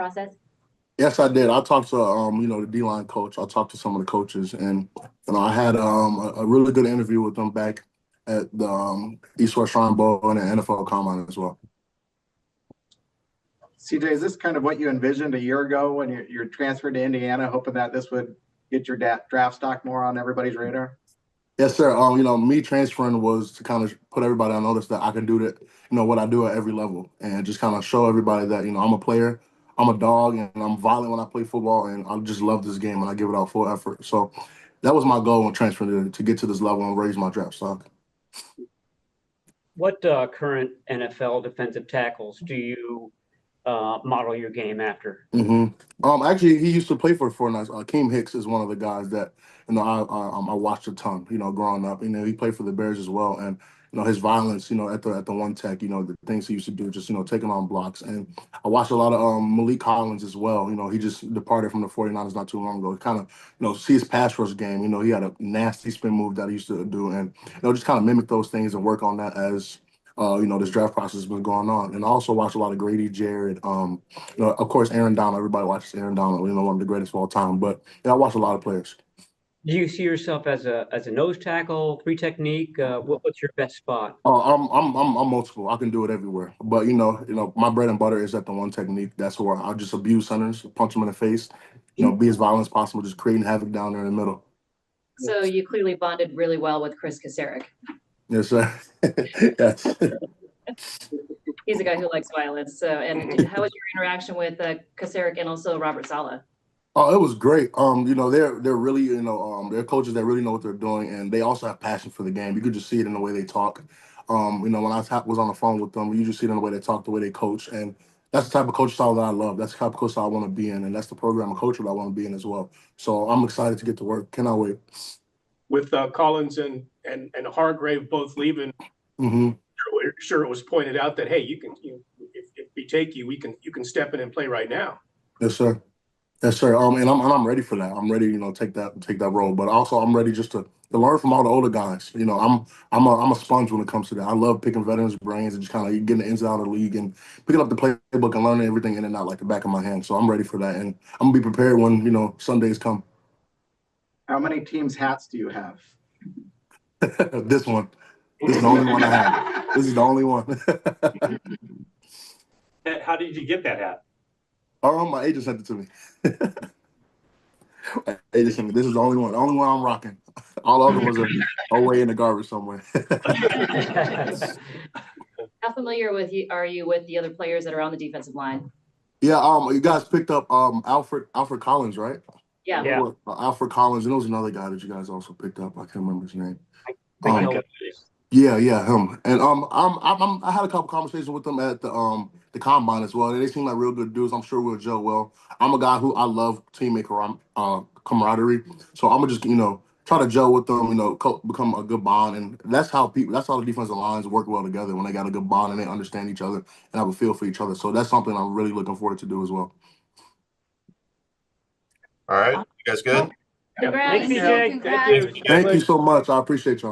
process? Yes, I did. I talked to the D line coach. I talked to some of the coaches, and I had a really good interview with them back at the East West Shrine Bowl and the NFL Combine as well. CJ, is this kind of what you envisioned a year ago when you're transferred to Indiana, hoping that this would get your draft stock more on everybody's radar? Yes, sir. Me transferring was to kind of put everybody on notice that I can do that, what I do at every level, and just kind of show everybody that, I'm a player, I'm a dog, and I'm violent when I play football, and I just love this game, and I give it out full effort. So that was my goal when transferring to get to this level and raise my draft stock. What current NFL defensive tackles do you model your game after? Actually, he used to play for the 49ers. Akeem Hicks is one of the guys that I watched a ton. Growing up, he played for the Bears as well, and his violence, at the one tech, the things he used to do, just taking on blocks. And I watched a lot of Malik Collins as well. He just departed from the 49ers not too long ago. Kind of see his pass rush game. He had a nasty spin move that he used to do, and just kind of mimic those things and work on that as this draft process has been going on. And I also watch a lot of Grady Jarrett. Of course, Aaron Donald. Everybody watches Aaron Donald. One of the greatest of all time. But I watch a lot of players. Do you see yourself as a nose tackle, three technique? What's your best spot? I'm multiple. I can do it everywhere. But my bread and butter is at the one technique. That's where I just abuse centers, punch them in the face. Be as violent as possible, just creating havoc down there in the middle. So you clearly bonded really well with Chris Kasarik. Yes, sir. Yes. He's a guy who likes violence. So, and how was your interaction with Kasarik and also Robert Saleh? Oh, it was great. They're really, they're coaches that really know what they're doing, and they also have passion for the game. You could just see it in the way they talk. When I was on the phone with them, you just see it in the way they talk, the way they coach, and that's the type of coach style that I love. That's the type of coach style I want to be in, and that's the program of culture that I want to be in as well. So I'm excited to get to work. Cannot wait. With Collins and Hargrave both leaving, sure it was pointed out that, hey, if we take you, you can step in and play right now. Yes, sir. Yes, sir. And I'm ready for that. I'm ready, take that role. But also, I'm ready just to learn from all the older guys. I'm a sponge when it comes to that. I love picking veterans' brains and just kind of getting the ins and out of the league and picking up the playbook and learning everything in and out like the back of my hand. So I'm ready for that, and I'm gonna be prepared when Sundays come. How many teams' hats do you have? This one. This is the only one I have. This is the only one. How did you get that hat? My agent sent it to me. Agent sent me. This is the only one. The only one I'm rocking. All the other ones are away in the garbage somewhere. How familiar are you with the other players that are on the defensive line? Yeah, you guys picked up Alfred Collins, right? Yeah. Alfred Collins, and there was another guy that you guys also picked up. I can't remember his name. Yeah, him. And I had a couple conversations with them at the combine as well. They seem like real good dudes. I'm sure we'll gel well. I'm a guy who I love teammate camaraderie, so I'm gonna just try to gel with them. Become a good bond, and that's how the defensive lines work well together when they got a good bond and they understand each other and have a feel for each other. So that's something I'm really looking forward to do as well. All right, you guys good? Congrats. Thank you, CJ. Congrats. Thank you. Thank you so much. I appreciate y'all.